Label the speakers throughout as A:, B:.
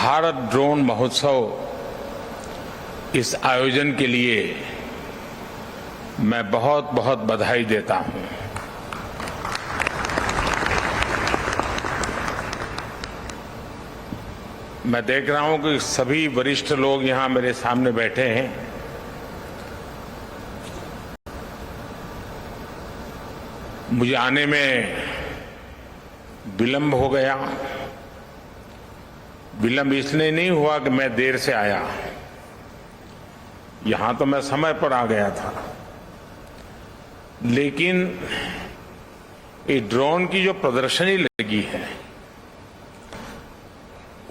A: Bharat drone महोत्सव इस आयोजन के लिए मैं बहुत बहुत बधाई देता हूं। मैं देख रहा हूं कि सभी वरिष्ठ लोग यहां मेरे सामने बैठे हैं। मुझे आने में विलंब हो गया। विलंब इसलिए नहीं हुआ कि मैं देर से आया, यहां तो मैं समय पर आ गया था, लेकिन ये ड्रोन की जो प्रदर्शनी लगी है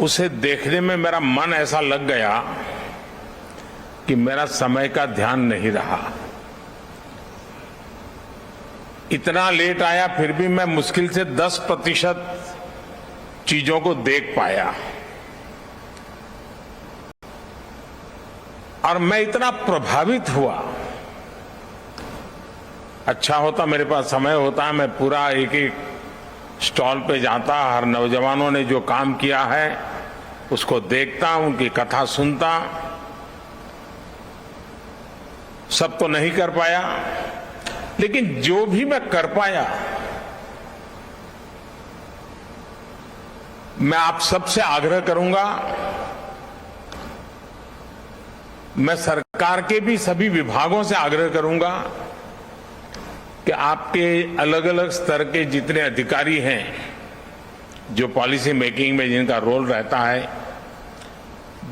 A: उसे देखने में मेरा मन ऐसा लग गया कि मेरा समय का ध्यान नहीं रहा। इतना लेट आया, फिर भी मैं मुश्किल से 10% चीजों को देख पाया। और मैं इतना प्रभावित हुआ। अच्छा होता मेरे पास समय होता, मैं पूरा एक एक स्टॉल पे जाता, हर नौजवानों ने जो काम किया है उसको देखता, उनकी कथा सुनता। सब तो नहीं कर पाया, लेकिन जो भी मैं कर पाया, मैं आप सबसे आग्रह करूंगा, मैं सरकार के भी सभी विभागों से आग्रह करूंगा कि आपके अलग अलग स्तर के जितने अधिकारी हैं, जो पॉलिसी मेकिंग में जिनका रोल रहता है,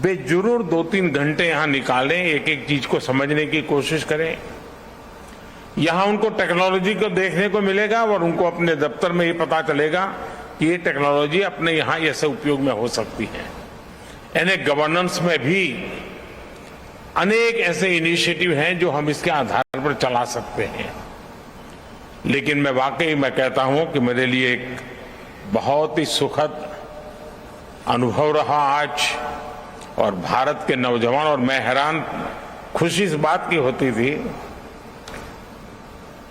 A: वे जरूर 2-3 घंटे यहां निकालें, एक एक चीज को समझने की कोशिश करें। यहां उनको टेक्नोलॉजी को देखने को मिलेगा और उनको अपने दफ्तर में ये पता चलेगा कि ये टेक्नोलॉजी अपने यहां ऐसे उपयोग में हो सकती है। यानी गवर्नेंस में भी अनेक ऐसे इनिशिएटिव हैं जो हम इसके आधार पर चला सकते हैं। लेकिन मैं वाकई मैं कहता हूं कि मेरे लिए एक बहुत ही सुखद अनुभव रहा आज, और भारत के नौजवान, और मैं हैरान, खुशी इस बात की होती थी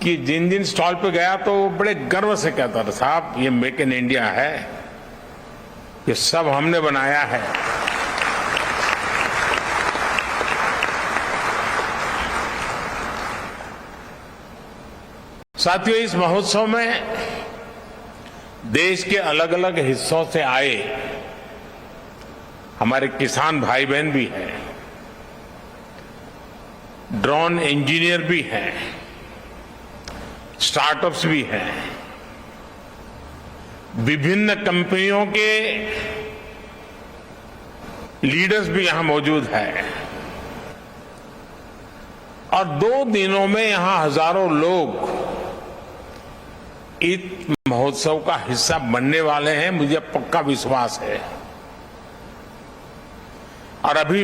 A: कि जिन जिन स्टॉल पे गया तो बड़े गर्व से कहता था, साहब ये मेक इन इंडिया है, ये सब हमने बनाया है। साथियों, इस महोत्सव में देश के अलग अलग हिस्सों से आए हमारे किसान भाई बहन भी हैं, ड्रोन इंजीनियर भी हैं, स्टार्टअप्स भी हैं, विभिन्न कंपनियों के लीडर्स भी यहां मौजूद हैं। और 2 दिनों में यहां हजारों लोग इस महोत्सव का हिस्सा बनने वाले हैं, मुझे पक्का विश्वास है। और अभी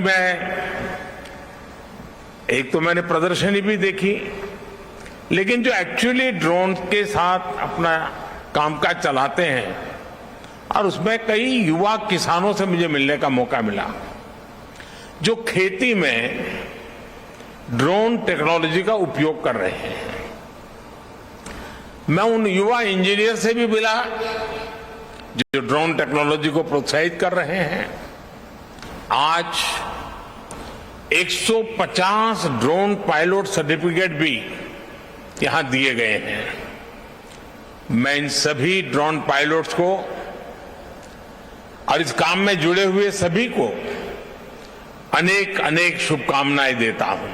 A: एक तो मैंने प्रदर्शनी भी देखी, लेकिन जो एक्चुअली ड्रोन के साथ अपना कामकाज चलाते हैं, और उसमें कई युवा किसानों से मुझे मिलने का मौका मिला जो खेती में ड्रोन टेक्नोलॉजी का उपयोग कर रहे हैं। मैं उन युवा इंजीनियर से भी मिला जो ड्रोन टेक्नोलॉजी को प्रोत्साहित कर रहे हैं। आज 150 ड्रोन पायलट सर्टिफिकेट भी यहां दिए गए हैं। मैं इन सभी ड्रोन पायलट्स को और इस काम में जुड़े हुए सभी को अनेक अनेक शुभकामनाएं देता हूं।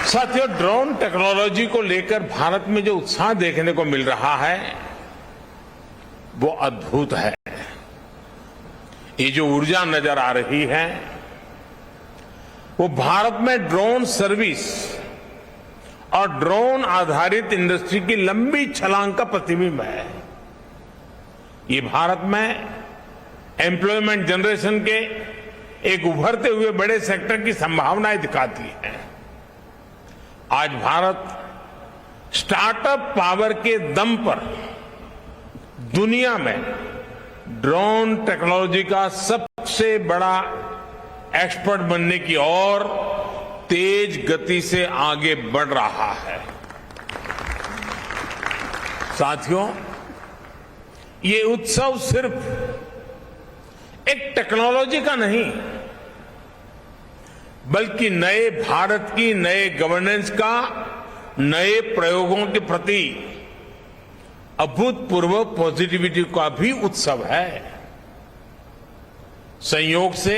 A: साथियों, ड्रोन टेक्नोलॉजी को लेकर भारत में जो उत्साह देखने को मिल रहा है वो अद्भुत है। ये जो ऊर्जा नजर आ रही है वो भारत में ड्रोन सर्विस और ड्रोन आधारित इंडस्ट्री की लंबी छलांग का प्रतिबिंब है। ये भारत में एम्प्लॉयमेंट जनरेशन के एक उभरते हुए बड़े सेक्टर की संभावनाएं दिखाती है। आज भारत स्टार्टअप पावर के दम पर दुनिया में ड्रोन टेक्नोलॉजी का सबसे बड़ा एक्सपर्ट बनने की ओर तेज गति से आगे बढ़ रहा है। साथियों, ये उत्सव सिर्फ एक टेक्नोलॉजी का नहीं, बल्कि नए भारत की नए गवर्नेंस का, नए प्रयोगों के प्रति अभूतपूर्व पॉजिटिविटी का भी उत्सव है। संयोग से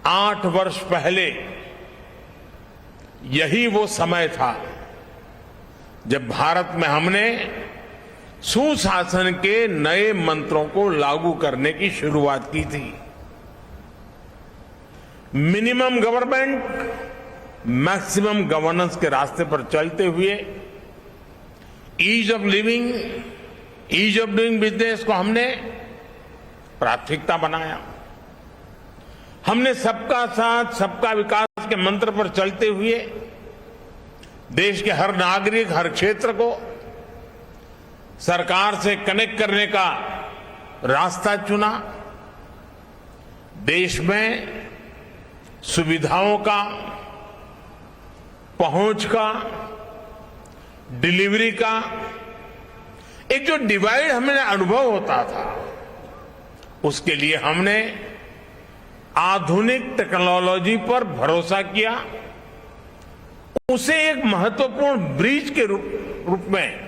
A: 8 वर्ष पहले यही वो समय था जब भारत में हमने सुशासन के नए मंत्रों को लागू करने की शुरुआत की थी। मिनिमम गवर्नमेंट, मैक्सिमम गवर्नेंस के रास्ते पर चलते हुए ease of living, ease of doing business को हमने प्राथमिकता बनाया। हमने सबका साथ सबका विकास के मंत्र पर चलते हुए देश के हर नागरिक, हर क्षेत्र को सरकार से कनेक्ट करने का रास्ता चुना। देश में सुविधाओं का, पहुंच का, डिलीवरी का एक जो डिवाइड हमें अनुभव होता था, उसके लिए हमने आधुनिक टेक्नोलॉजी पर भरोसा किया, उसे एक महत्वपूर्ण ब्रिज के रूप में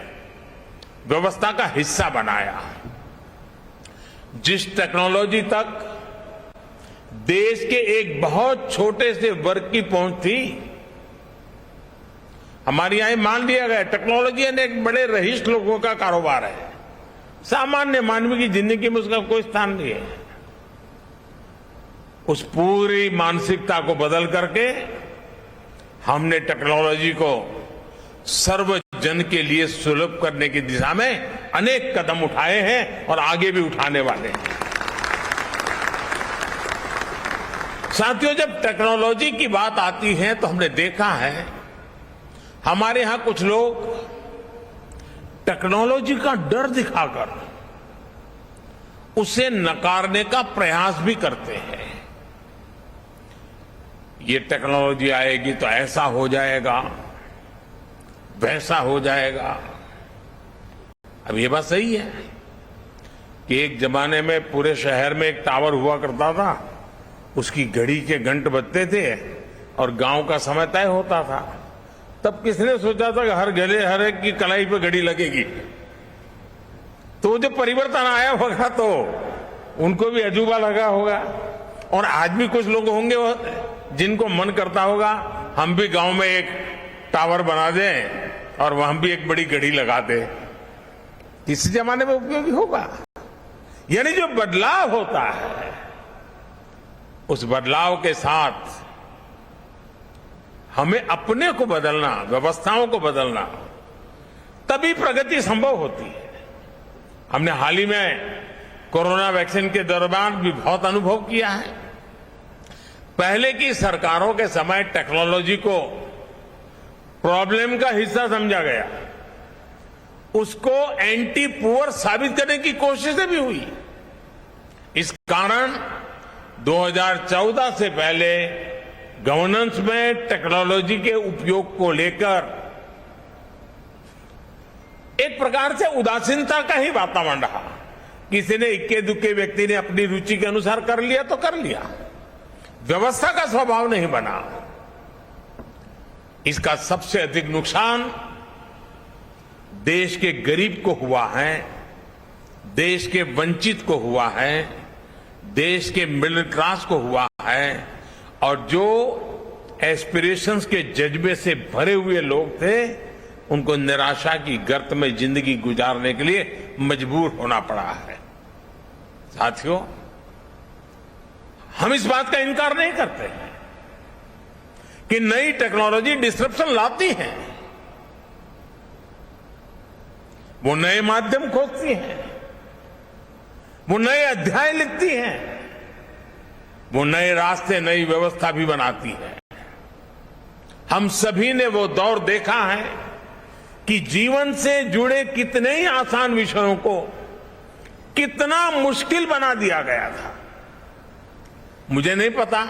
A: व्यवस्था का हिस्सा बनाया। जिस टेक्नोलॉजी तक देश के एक बहुत छोटे से वर्ग की पहुंच थी, हमारे यहां मान लिया गया टेक्नोलॉजी एक बड़े रईस लोगों का कारोबार है, सामान्य मानव की जिंदगी में उसका कोई स्थान नहीं है। उस पूरी मानसिकता को बदल करके हमने टेक्नोलॉजी को सर्वजन के लिए सुलभ करने की दिशा में अनेक कदम उठाए हैं और आगे भी उठाने वाले हैं। साथियों, जब टेक्नोलॉजी की बात आती है तो हमने देखा है हमारे यहां कुछ लोग टेक्नोलॉजी का डर दिखाकर उसे नकारने का प्रयास भी करते हैं। ये टेक्नोलॉजी आएगी तो ऐसा हो जाएगा, वैसा हो जाएगा। अब ये बात सही है कि एक जमाने में पूरे शहर में एक टावर हुआ करता था, उसकी घड़ी के घंट बजते थे और गांव का समय तय होता था। तब किसने सोचा था कि हर एक की कलाई पे घड़ी लगेगी? तो जो परिवर्तन आया होगा तो उनको भी अजूबा लगा होगा। और आज भी कुछ लोग होंगे जिनको मन करता होगा हम भी गांव में एक टावर बना दें और वहां भी एक बड़ी घड़ी लगा दें। इस जमाने में उपयोगी होगा। यानी जो बदलाव होता है, उस बदलाव के साथ हमें अपने को बदलना, व्यवस्थाओं को बदलना, तभी प्रगति संभव होती है। हमने हाल ही में कोरोना वैक्सीन के दौरान भी बहुत अनुभव किया है। पहले की सरकारों के समय टेक्नोलॉजी को प्रॉब्लम का हिस्सा समझा गया, उसको एंटी पुअर साबित करने की कोशिशें भी हुई। इस कारण 2014 से पहले गवर्नेंस में टेक्नोलॉजी के उपयोग को लेकर एक प्रकार से उदासीनता का ही वातावरण रहा। किसी ने इक्के दुक्के व्यक्ति ने अपनी रुचि के अनुसार कर लिया तो कर लिया, व्यवस्था का स्वभाव नहीं बना। इसका सबसे अधिक नुकसान देश के गरीब को हुआ है, देश के वंचित को हुआ है, देश के मिडिल क्लास को हुआ है, और जो एस्पिरेशंस के जज्बे से भरे हुए लोग थे उनको निराशा की गर्त में जिंदगी गुजारने के लिए मजबूर होना पड़ा है। साथियों, हम इस बात का इनकार नहीं करते हैं कि नई टेक्नोलॉजी डिस्ट्रप्शन लाती है। वो नए माध्यम खोजती हैं, वो नए अध्याय लिखती हैं, वो नए रास्ते, नई व्यवस्था भी बनाती है। हम सभी ने वो दौर देखा है कि जीवन से जुड़े कितने ही आसान विषयों को कितना मुश्किल बना दिया गया था। मुझे नहीं पता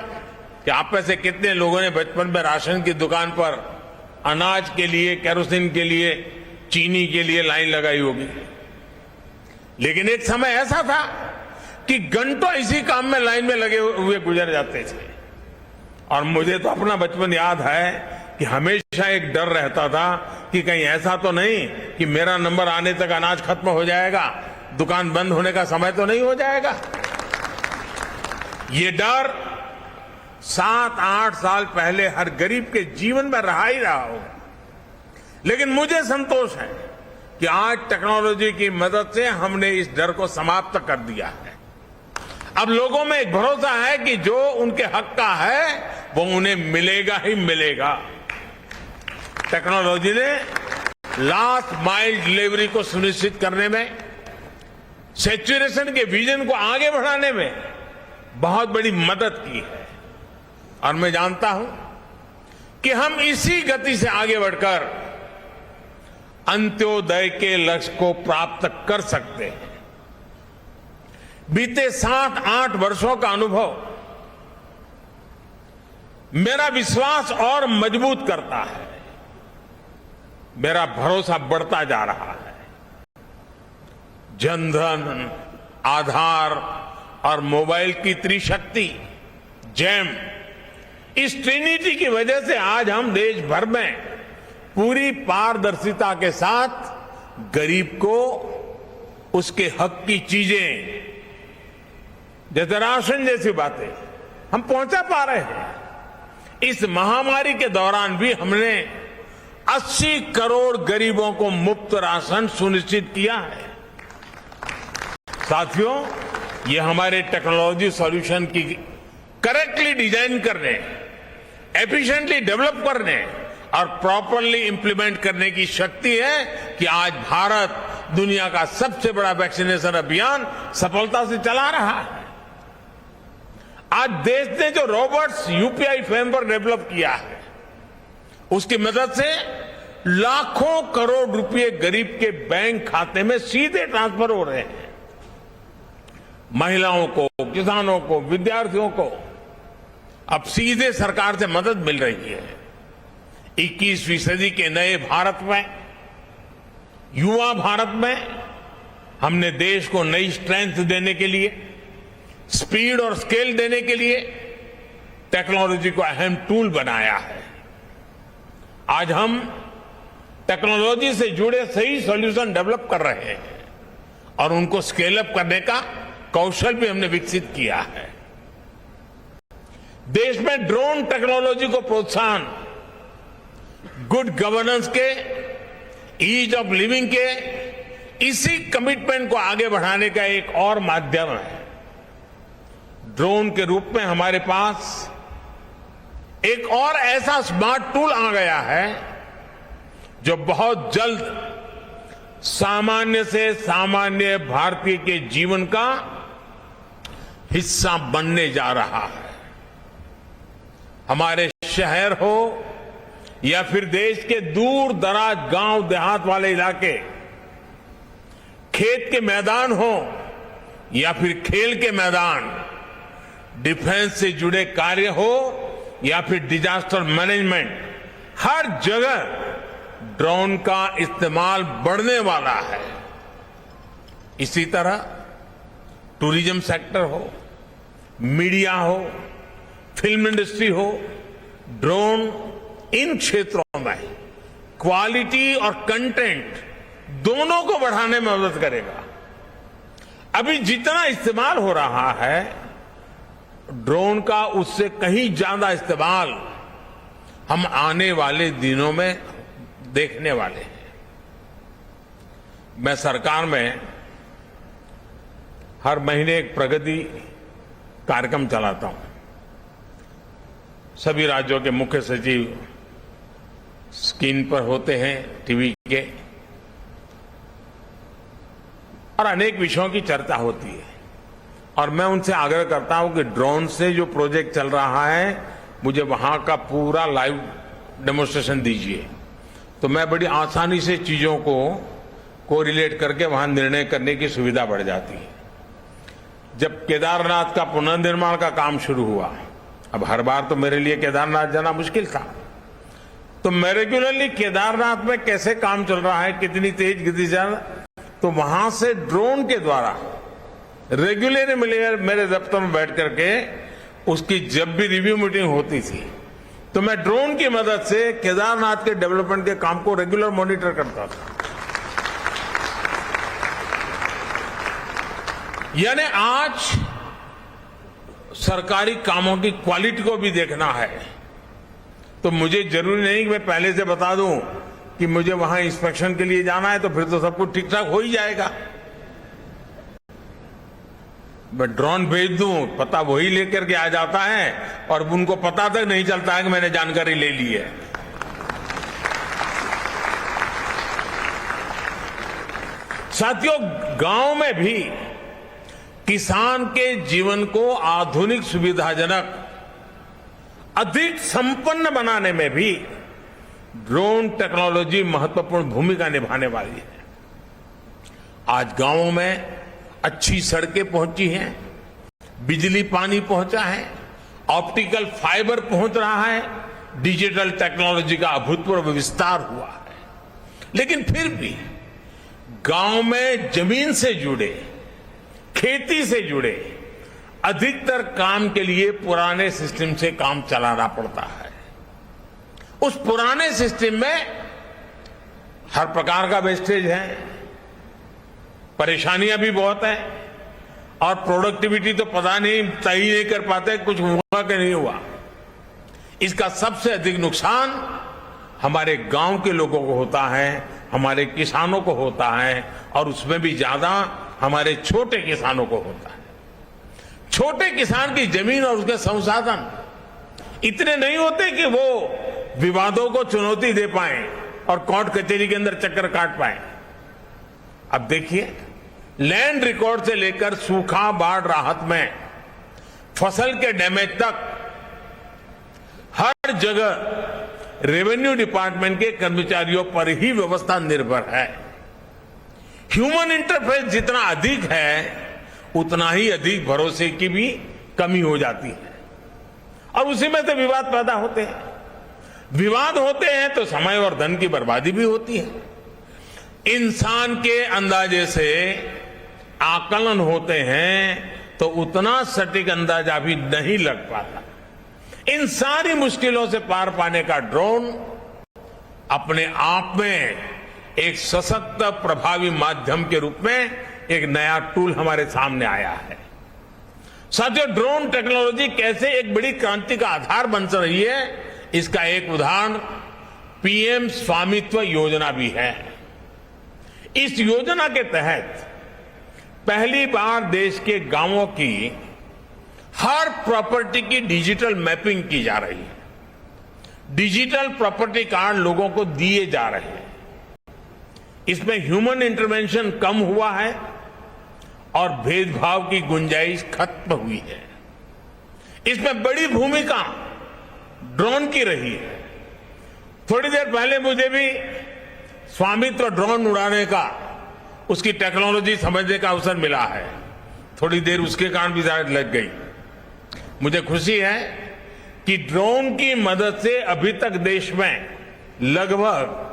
A: कि आप में से कितने लोगों ने बचपन में राशन की दुकान पर अनाज के लिए, केरोसिन के लिए, चीनी के लिए लाइन लगाई होगी। लेकिन एक समय ऐसा था कि घंटों इसी काम में लाइन में लगे हुए गुजर जाते थे। और मुझे तो अपना बचपन याद है कि हमेशा एक डर रहता था कि कहीं ऐसा तो नहीं कि मेरा नंबर आने तक अनाज खत्म हो जाएगा, दुकान बंद होने का समय तो नहीं हो जाएगा। ये डर 7-8 साल पहले हर गरीब के जीवन में रहा ही रहा होगा। लेकिन मुझे संतोष है कि आज टेक्नोलॉजी की मदद से हमने इस डर को समाप्त कर दिया है। अब लोगों में एक भरोसा है कि जो उनके हक का है वो उन्हें मिलेगा ही मिलेगा। टेक्नोलॉजी ने लास्ट माइल डिलीवरी को सुनिश्चित करने में, सैचुरेशन के विजन को आगे बढ़ाने में बहुत बड़ी मदद की है। और मैं जानता हूं कि हम इसी गति से आगे बढ़कर अंत्योदय के लक्ष्य को प्राप्त कर सकते हैं। बीते 7-8 वर्षों का अनुभव मेरा विश्वास और मजबूत करता है, मेरा भरोसा बढ़ता जा रहा है। जनधन, आधार और मोबाइल की त्रिशक्ति जैम, इस ट्रिनिटी की वजह से आज हम देश भर में पूरी पारदर्शिता के साथ गरीब को उसके हक की चीजें, जैसे राशन जैसी बातें हम पहुंचा पा रहे हैं। इस महामारी के दौरान भी हमने 80 करोड़ गरीबों को मुफ्त राशन सुनिश्चित किया है। साथियों, ये हमारे टेक्नोलॉजी सॉल्यूशन की करेक्टली डिजाइन करने, एफिशिएंटली डेवलप करने और प्रॉपरली इंप्लीमेंट करने की शक्ति है कि आज भारत दुनिया का सबसे बड़ा वैक्सीनेशन अभियान सफलता से चला रहा है। आज देश ने जो रॉबर्ट्स यूपीआई फ्रेमवर्क डेवलप किया है, उसकी मदद से लाखों करोड़ रुपए गरीब के बैंक खाते में सीधे ट्रांसफर हो रहे हैं। महिलाओं को, किसानों को, विद्यार्थियों को अब सीधे सरकार से मदद मिल रही है। 21वीं सदी के नए भारत में, युवा भारत में हमने देश को नई स्ट्रेंथ देने के लिए, स्पीड और स्केल देने के लिए टेक्नोलॉजी को अहम टूल बनाया है। आज हम टेक्नोलॉजी से जुड़े सही सॉल्यूशन डेवलप कर रहे हैं और उनको स्केल अप करने का कौशल भी हमने विकसित किया है। देश में ड्रोन टेक्नोलॉजी को प्रोत्साहन, गुड गवर्नेंस के, ईज ऑफ लिविंग के, इसी कमिटमेंट को आगे बढ़ाने का एक और माध्यम है। ड्रोन के रूप में हमारे पास एक और ऐसा स्मार्ट टूल आ गया है जो बहुत जल्द सामान्य से सामान्य भारतीय के जीवन का हिस्सा बनने जा रहा है। हमारे शहर हो या फिर देश के दूर दराज गांव देहात वाले इलाके, खेत के मैदान हो या फिर खेल के मैदान, डिफेंस से जुड़े कार्य हो या फिर डिजास्टर मैनेजमेंट, हर जगह ड्रोन का इस्तेमाल बढ़ने वाला है। इसी तरह टूरिज्म सेक्टर हो, मीडिया हो, फिल्म इंडस्ट्री हो, ड्रोन इन क्षेत्रों में क्वालिटी और कंटेंट दोनों को बढ़ाने में मदद करेगा। अभी जितना इस्तेमाल हो रहा है ड्रोन का, उससे कहीं ज्यादा इस्तेमाल हम आने वाले दिनों में देखने वाले हैं। मैं सरकार में हर महीने एक प्रगति कार्यक्रम चलाता हूं। सभी राज्यों के मुख्य सचिव स्क्रीन पर होते हैं टीवी के, और अनेक विषयों की चर्चा होती है। और मैं उनसे आग्रह करता हूं कि ड्रोन से जो प्रोजेक्ट चल रहा है मुझे वहां का पूरा लाइव डेमोन्स्ट्रेशन दीजिए, तो मैं बड़ी आसानी से चीजों को कोरिलेट करके वहां निर्णय करने की सुविधा बढ़ जाती है। जब केदारनाथ का पुनर्निर्माण का काम शुरू हुआ, अब हर बार तो मेरे लिए केदारनाथ जाना मुश्किल था, तो मैं रेगुलरली केदारनाथ में कैसे काम चल रहा है, कितनी तेज गति से, तो वहां से ड्रोन के द्वारा रेगुलर मेरे दफ्तर में बैठ करके उसकी जब भी रिव्यू मीटिंग होती थी तो मैं ड्रोन की मदद से केदारनाथ के डेवलपमेंट के काम को रेगुलर मॉनिटर करता था। यानी आज सरकारी कामों की क्वालिटी को भी देखना है तो मुझे जरूरी नहीं कि मैं पहले से बता दूं कि मुझे वहां इंस्पेक्शन के लिए जाना है तो फिर तो सब कुछ ठीक ठाक हो ही जाएगा। मैं ड्रोन भेज दूं, पता वही लेकर के आ जाता है और उनको पता तक नहीं चलता है कि मैंने जानकारी ले ली है। साथियों, गांव में भी किसान के जीवन को आधुनिक सुविधाजनक अधिक संपन्न बनाने में भी ड्रोन टेक्नोलॉजी महत्वपूर्ण भूमिका निभाने वाली है। आज गांवों में अच्छी सड़कें पहुंची हैं, बिजली पानी पहुंचा है, ऑप्टिकल फाइबर पहुंच रहा है, डिजिटल टेक्नोलॉजी का अभूतपूर्व विस्तार हुआ है। लेकिन फिर भी गांव में जमीन से जुड़े, खेती से जुड़े अधिकतर काम के लिए पुराने सिस्टम से काम चलाना पड़ता है। उस पुराने सिस्टम में हर प्रकार का वेस्टेज है, परेशानियां भी बहुत है और प्रोडक्टिविटी तो पता नहीं, तय नहीं कर पाते कुछ हुआ कि नहीं हुआ। इसका सबसे अधिक नुकसान हमारे गांव के लोगों को होता है, हमारे किसानों को होता है और उसमें भी ज्यादा हमारे छोटे किसानों को होता है। छोटे किसान की जमीन और उसके संसाधन इतने नहीं होते कि वो विवादों को चुनौती दे पाए और कोर्ट कचहरी के अंदर चक्कर काट पाए। अब देखिए, लैंड रिकॉर्ड से लेकर सूखा, बाढ़ राहत में, फसल के डैमेज तक हर जगह रेवेन्यू डिपार्टमेंट के कर्मचारियों पर ही व्यवस्था निर्भर है। ह्यूमन इंटरफेस जितना अधिक है उतना ही अधिक भरोसे की भी कमी हो जाती है और उसी में से विवाद पैदा होते हैं। विवाद होते हैं तो समय और धन की बर्बादी भी होती है। इंसान के अंदाजे से आकलन होते हैं तो उतना सटीक अंदाजा भी नहीं लग पाता। इन सारी मुश्किलों से पार पाने का ड्रोन अपने आप में एक सशक्त प्रभावी माध्यम के रूप में एक नया टूल हमारे सामने आया है। साथियों, ड्रोन टेक्नोलॉजी कैसे एक बड़ी क्रांति का आधार बन रही है, इसका एक उदाहरण पीएम स्वामित्व योजना भी है। इस योजना के तहत पहली बार देश के गांवों की हर प्रॉपर्टी की डिजिटल मैपिंग की जा रही है। डिजिटल प्रॉपर्टी कार्ड लोगों को दिए जा रहे हैं। इसमें ह्यूमन इंटरवेंशन कम हुआ है और भेदभाव की गुंजाइश खत्म हुई है। इसमें बड़ी भूमिका ड्रोन की रही है। थोड़ी देर पहले मुझे भी स्वामित्व ड्रोन उड़ाने का, उसकी टेक्नोलॉजी समझने का अवसर मिला है। थोड़ी देर उसके कारण भी शायद लग गई। मुझे खुशी है कि ड्रोन की मदद से अभी तक देश में लगभग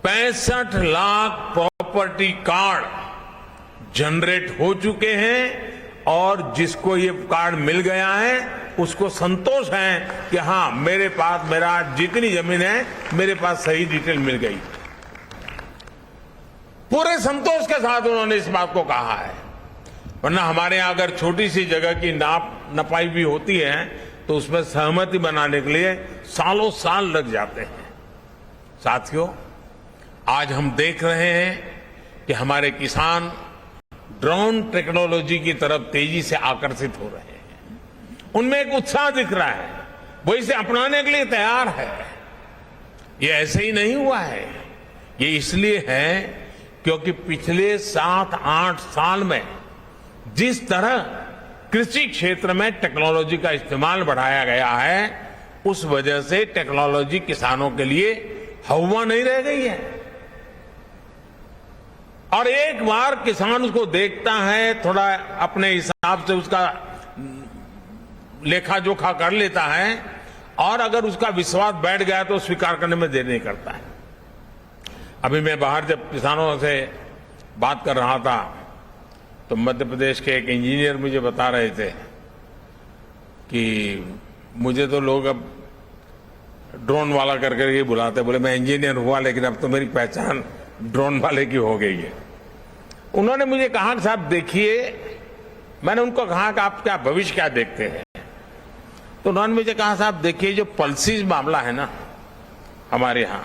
A: 65 लाख प्रॉपर्टी कार्ड जनरेट हो चुके हैं और जिसको ये कार्ड मिल गया है उसको संतोष है कि हां, मेरे पास मेरा जितनी जमीन है मेरे पास सही डिटेल मिल गई। पूरे संतोष के साथ उन्होंने इस बात को कहा है। वरना हमारे यहां अगर छोटी सी जगह की नपाई भी होती है तो उसमें सहमति बनाने के लिए सालों साल लग जाते हैं। साथियों, आज हम देख रहे हैं कि हमारे किसान ड्रोन टेक्नोलॉजी की तरफ तेजी से आकर्षित हो रहे हैं। उनमें एक उत्साह दिख रहा है, वो इसे अपनाने के लिए तैयार है। ये ऐसे ही नहीं हुआ है, ये इसलिए है क्योंकि पिछले 7-8 साल में जिस तरह कृषि क्षेत्र में टेक्नोलॉजी का इस्तेमाल बढ़ाया गया है, उस वजह से टेक्नोलॉजी किसानों के लिए हवा नहीं रह गई है। और एक बार किसान उसको देखता है, थोड़ा अपने हिसाब से उसका लेखा जोखा कर लेता है और अगर उसका विश्वास बैठ गया तो स्वीकार करने में देर नहीं करता है। अभी मैं बाहर जब किसानों से बात कर रहा था तो मध्य प्रदेश के एक इंजीनियर मुझे बता रहे थे कि मुझे तो लोग अब ड्रोन वाला कर करके बुलाते, बोले मैं इंजीनियर हुआ लेकिन अब तो मेरी पहचान ड्रोन वाले की हो गई है। उन्होंने मुझे कहा कि साहब देखिए, मैंने उनको कहा कि आप क्या भविष्य क्या देखते हैं, तो उन्होंने मुझे कहा साहब देखिए जो पल्सीज मामला है ना हमारे यहां,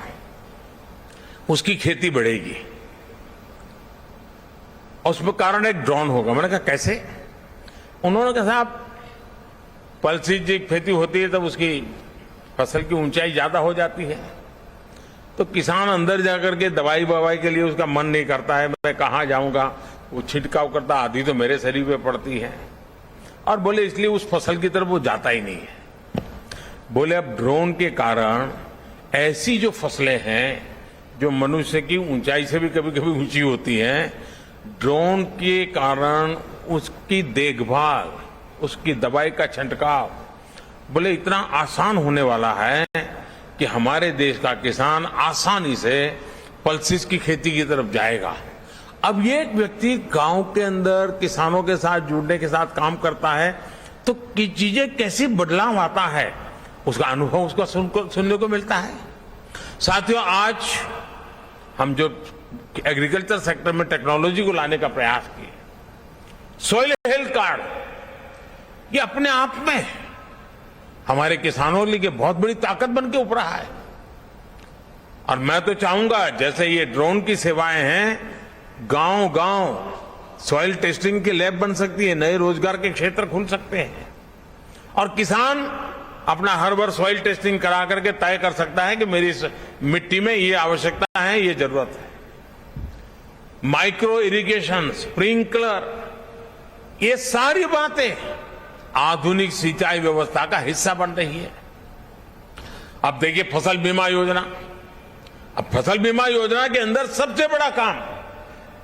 A: उसकी खेती बढ़ेगी और उसमें कारण एक ड्रोन होगा। मैंने कहा कैसे? उन्होंने कहा साहब पल्सीज की खेती होती है तब उसकी फसल की ऊंचाई ज्यादा हो जाती है, तो किसान अंदर जाकर के दवाई बवाई के लिए उसका मन नहीं करता है, मैं कहां जाऊंगा, वो छिड़काव करता, आधी तो मेरे शरीर पे पड़ती है, और बोले इसलिए उस फसल की तरफ वो जाता ही नहीं है। बोले अब ड्रोन के कारण ऐसी जो फसलें हैं जो मनुष्य की ऊंचाई से भी कभी कभी ऊंची होती हैं, ड्रोन के कारण उसकी देखभाल, उसकी दवाई का छिड़काव बोले इतना आसान होने वाला है कि हमारे देश का किसान आसानी से पल्सिस की खेती की तरफ जाएगा। अब ये एक व्यक्ति गांव के अंदर किसानों के साथ जुड़ने के साथ काम करता है तो चीजें कैसी बदलाव आता है, उसका अनुभव उसका सुनने को मिलता है। साथियों, आज हम जो एग्रीकल्चर सेक्टर में टेक्नोलॉजी को लाने का प्रयास किए, सॉइल हेल्थ कार्ड, ये अपने आप में हमारे किसानों के लिए बहुत बड़ी ताकत बन के उभरा है। और मैं तो चाहूंगा जैसे ये ड्रोन की सेवाएं हैं, गांव गांव सॉइल टेस्टिंग की लैब बन सकती है, नए रोजगार के क्षेत्र खुल सकते हैं और किसान अपना हर वर्ष सॉइल टेस्टिंग करा करके तय कर सकता है कि मेरी मिट्टी में ये आवश्यकता है, ये जरूरत है। माइक्रो इरिगेशन, स्प्रिंकलर, ये सारी बातें आधुनिक सिंचाई व्यवस्था का हिस्सा बन रही है। अब देखिए फसल बीमा योजना, अब फसल बीमा योजना के अंदर सबसे बड़ा काम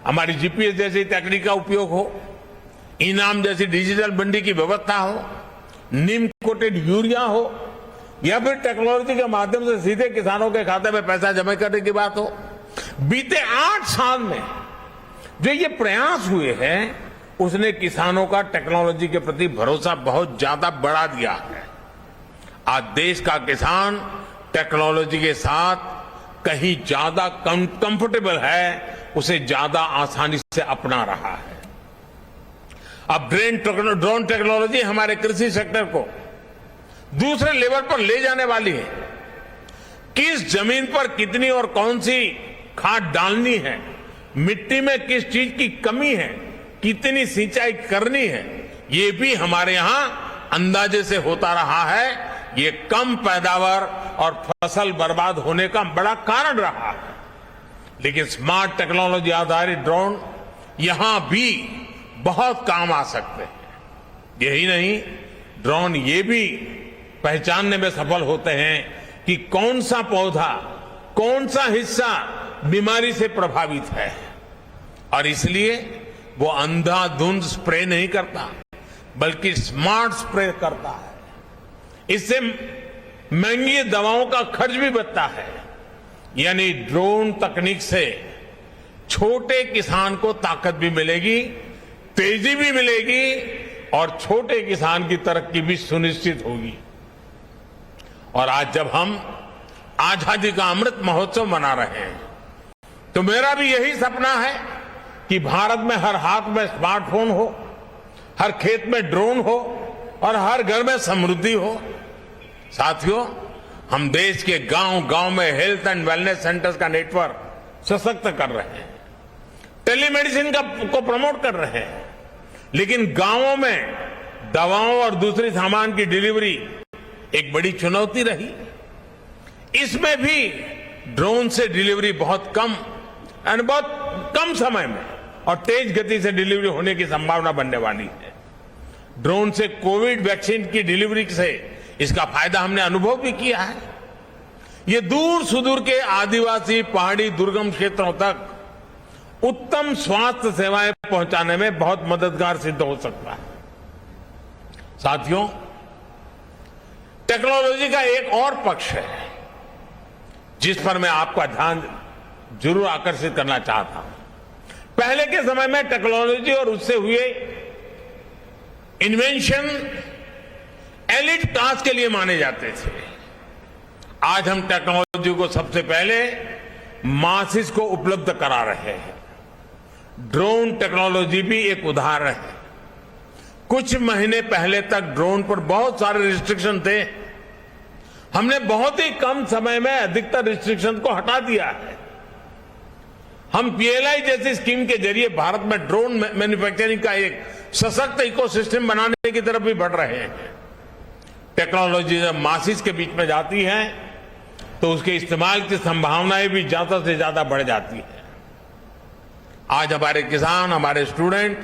A: हमारी जीपीएस जैसी तकनीक का उपयोग हो, इनाम जैसी डिजिटल मंडी की व्यवस्था हो, नीम कोटेड यूरिया हो, या फिर टेक्नोलॉजी के माध्यम से सीधे किसानों के खाते में पैसा जमा करने की बात हो। बीते 8 साल में जो ये प्रयास हुए हैं उसने किसानों का टेक्नोलॉजी के प्रति भरोसा बहुत ज्यादा बढ़ा दिया है। आज देश का किसान टेक्नोलॉजी के साथ कहीं ज्यादा कंफर्टेबल है, उसे ज्यादा आसानी से अपना रहा है। अब ड्रोन टेक्नोलॉजी हमारे कृषि सेक्टर को दूसरे लेवल पर ले जाने वाली है। किस जमीन पर कितनी और कौन सी खाद डालनी है, मिट्टी में किस चीज की कमी है, कितनी सिंचाई करनी है, ये भी हमारे यहां अंदाजे से होता रहा है। ये कम पैदावार और फसल बर्बाद होने का बड़ा कारण रहा है। लेकिन स्मार्ट टेक्नोलॉजी आधारित ड्रोन यहां भी बहुत काम आ सकते हैं। यही नहीं, ड्रोन ये भी पहचानने में सफल होते हैं कि कौन सा पौधा, कौन सा हिस्सा बीमारी से प्रभावित है, और इसलिए वो अंधाधुंध स्प्रे नहीं करता बल्कि स्मार्ट स्प्रे करता है। इससे महंगी दवाओं का खर्च भी बचता है। यानी ड्रोन तकनीक से छोटे किसान को ताकत भी मिलेगी, तेजी भी मिलेगी और छोटे किसान की तरक्की भी सुनिश्चित होगी। और आज जब हम आजादी का अमृत महोत्सव मना रहे हैं तो मेरा भी यही सपना है कि भारत में हर हाथ में स्मार्टफोन हो, हर खेत में ड्रोन हो और हर घर में समृद्धि हो। साथियों, हम देश के गांव गांव में हेल्थ एंड वेलनेस सेंटर्स का नेटवर्क सशक्त कर रहे हैं, टेलीमेडिसिन को प्रमोट कर रहे हैं, लेकिन गांवों में दवाओं और दूसरी सामान की डिलीवरी एक बड़ी चुनौती रही। इसमें भी ड्रोन से डिलीवरी बहुत कम और बहुत कम समय में और तेज गति से डिलीवरी होने की संभावना बनने वाली है। ड्रोन से कोविड वैक्सीन की डिलीवरी से इसका फायदा हमने अनुभव भी किया है। ये दूर सुदूर के आदिवासी, पहाड़ी, दुर्गम क्षेत्रों तक उत्तम स्वास्थ्य सेवाएं पहुंचाने में बहुत मददगार सिद्ध हो सकता है। साथियों, टेक्नोलॉजी का एक और पक्ष है जिस पर मैं आपका ध्यान जरूर आकर्षित करना चाहता हूं। पहले के समय में टेक्नोलॉजी और उससे हुए इन्वेंशन एलिट टास्क के लिए माने जाते थे। आज हम टेक्नोलॉजी को सबसे पहले मासिस को उपलब्ध करा रहे हैं। ड्रोन टेक्नोलॉजी भी एक उदाहरण है। कुछ महीने पहले तक ड्रोन पर बहुत सारे रिस्ट्रिक्शन थे। हमने बहुत ही कम समय में अधिकतर रिस्ट्रिक्शन को हटा दिया है। हम पीएलआई जैसी स्कीम के जरिए भारत में ड्रोन मैन्युफैक्चरिंग का एक सशक्त इकोसिस्टम बनाने की तरफ भी बढ़ रहे हैं। टेक्नोलॉजी जब मासिस के बीच में जाती है तो उसके इस्तेमाल की संभावनाएं भी ज्यादा से ज्यादा बढ़ जाती है। आज हमारे किसान, हमारे स्टूडेंट,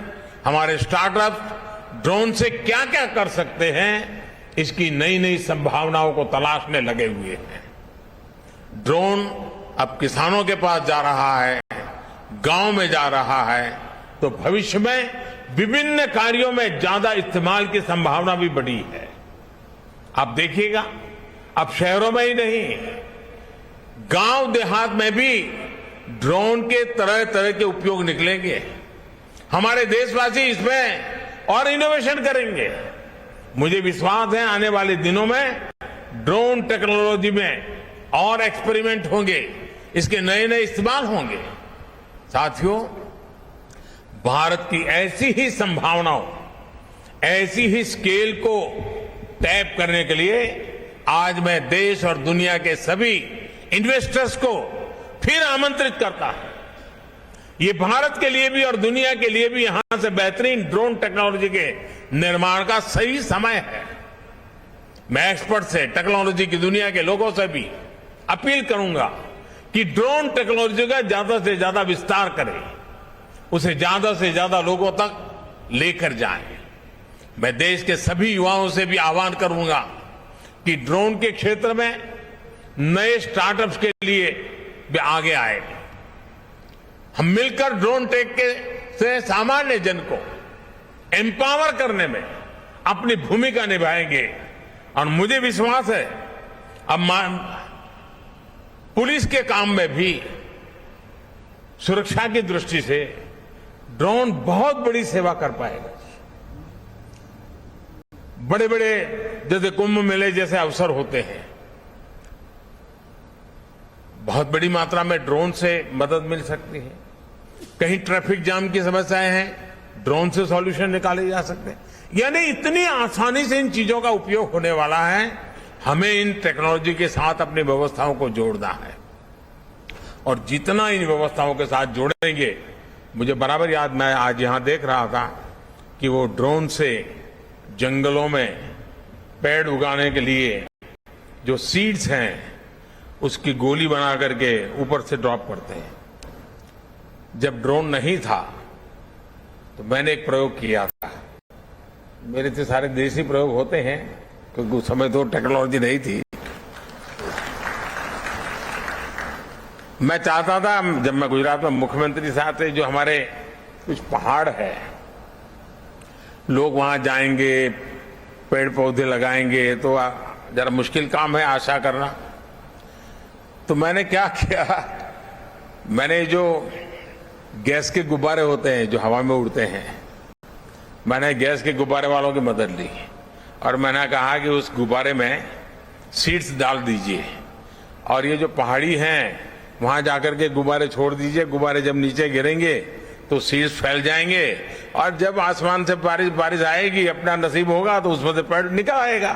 A: हमारे स्टार्टअप ड्रोन से क्या क्या कर सकते हैं, इसकी नई नई संभावनाओं को तलाशने लगे हुए हैं। ड्रोन अब किसानों के पास जा रहा है, गांव में जा रहा है, तो भविष्य में विभिन्न कार्यों में ज्यादा इस्तेमाल की संभावना भी बढ़ी है। आप देखिएगा, अब शहरों में ही नहीं, गांव देहात में भी ड्रोन के तरह तरह के उपयोग निकलेंगे। हमारे देशवासी इसमें और इनोवेशन करेंगे। मुझे विश्वास है आने वाले दिनों में ड्रोन टेक्नोलॉजी में और एक्सपेरिमेंट होंगे, इसके नए नए इस्तेमाल होंगे। साथियों, भारत की ऐसी ही संभावनाओं, ऐसी ही स्केल को टैप करने के लिए आज मैं देश और दुनिया के सभी इन्वेस्टर्स को फिर आमंत्रित करता हूं। ये भारत के लिए भी और दुनिया के लिए भी यहां से बेहतरीन ड्रोन टेक्नोलॉजी के निर्माण का सही समय है। मैं एक्सपर्ट से, टेक्नोलॉजी की दुनिया के लोगों से भी अपील करूंगा कि ड्रोन टेक्नोलॉजी का ज्यादा से ज्यादा विस्तार करें, उसे ज्यादा से ज्यादा लोगों तक लेकर जाएं। मैं देश के सभी युवाओं से भी आह्वान करूंगा कि ड्रोन के क्षेत्र में नए स्टार्टअप्स के लिए भी आगे आए। हम मिलकर ड्रोन टेक के से सामान्य जन को एम्पावर करने में अपनी भूमिका निभाएंगे। और मुझे विश्वास है अब पुलिस के काम में भी सुरक्षा की दृष्टि से ड्रोन बहुत बड़ी सेवा कर पाएगा। बड़े बड़े जैसे कुंभ मेले जैसे अवसर होते हैं, बहुत बड़ी मात्रा में ड्रोन से मदद मिल सकती है। कहीं ट्रैफिक जाम की समस्याएं हैं, ड्रोन से सॉल्यूशन निकाले जा सकते हैं। यानी इतनी आसानी से इन चीजों का उपयोग होने वाला है। हमें इन टेक्नोलॉजी के साथ अपनी व्यवस्थाओं को जोड़ना है, और जितना इन व्यवस्थाओं के साथ जोड़ेंगे, मुझे बराबर याद, मैं आज यहां देख रहा था कि वो ड्रोन से जंगलों में पेड़ उगाने के लिए जो सीड्स हैं उसकी गोली बना करके ऊपर से ड्रॉप करते हैं। जब ड्रोन नहीं था तो मैंने एक प्रयोग किया था। मेरे से सारे देसी प्रयोग होते हैं क्योंकि उस समय तो टेक्नोलॉजी नहीं थी। मैं चाहता था, जब मैं गुजरात में मुख्यमंत्री साहब थे, जो हमारे कुछ पहाड़ है, लोग वहां जाएंगे, पेड़ पौधे लगाएंगे, तो जरा मुश्किल काम है आशा करना। तो मैंने क्या किया, मैंने जो गैस के गुब्बारे होते हैं जो हवा में उड़ते हैं, मैंने गैस के गुब्बारे वालों की मदद ली और मैंने कहा कि उस गुब्बारे में सीड्स डाल दीजिए और ये जो पहाड़ी हैं वहां जाकर के गुब्बारे छोड़ दीजिए। गुब्बारे जब नीचे गिरेंगे तो सीड्स फैल जाएंगे और जब आसमान से बारिश आएगी, अपना नसीब होगा तो उसमें से पेड़ निकल आएगा।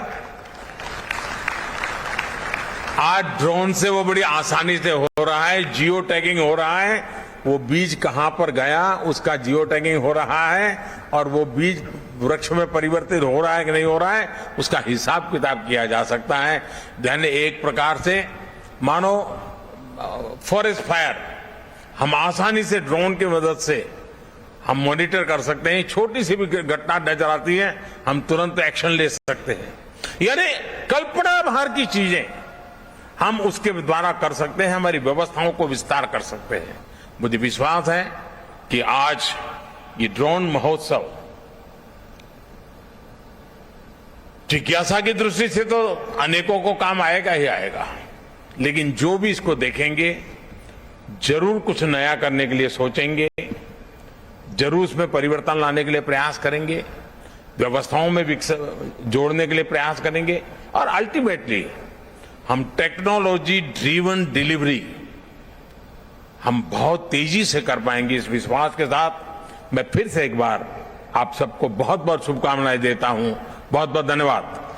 A: आज ड्रोन से वो बड़ी आसानी से हो रहा है, जियो टैगिंग हो रहा है। वो बीज कहां पर गया उसका जियो टैगिंग हो रहा है और वो बीज वृक्ष में परिवर्तित हो रहा है कि नहीं हो रहा है उसका हिसाब किताब किया जा सकता है। यानी एक प्रकार से मानो फॉरेस्ट फायर हम आसानी से ड्रोन की मदद से हम मॉनिटर कर सकते हैं। छोटी सी भी घटना नजर आती है, हम तुरंत एक्शन ले सकते हैं। यानी कल्पना बाहर की चीजें हम उसके द्वारा कर सकते हैं, हमारी व्यवस्थाओं को विस्तार कर सकते हैं। मुझे विश्वास है कि आज ये ड्रोन महोत्सव जिज्ञासा की दृष्टि से तो अनेकों को काम आएगा ही आएगा, लेकिन जो भी इसको देखेंगे जरूर कुछ नया करने के लिए सोचेंगे, जरूर उसमें परिवर्तन लाने के लिए प्रयास करेंगे, व्यवस्थाओं में जोड़ने के लिए प्रयास करेंगे और अल्टीमेटली हम टेक्नोलॉजी ड्रिवन डिलीवरी हम बहुत तेजी से कर पाएंगे। इस विश्वास के साथ मैं फिर से एक बार आप सबको बहुत बहुत शुभकामनाएं देता हूं। बहुत बहुत धन्यवाद।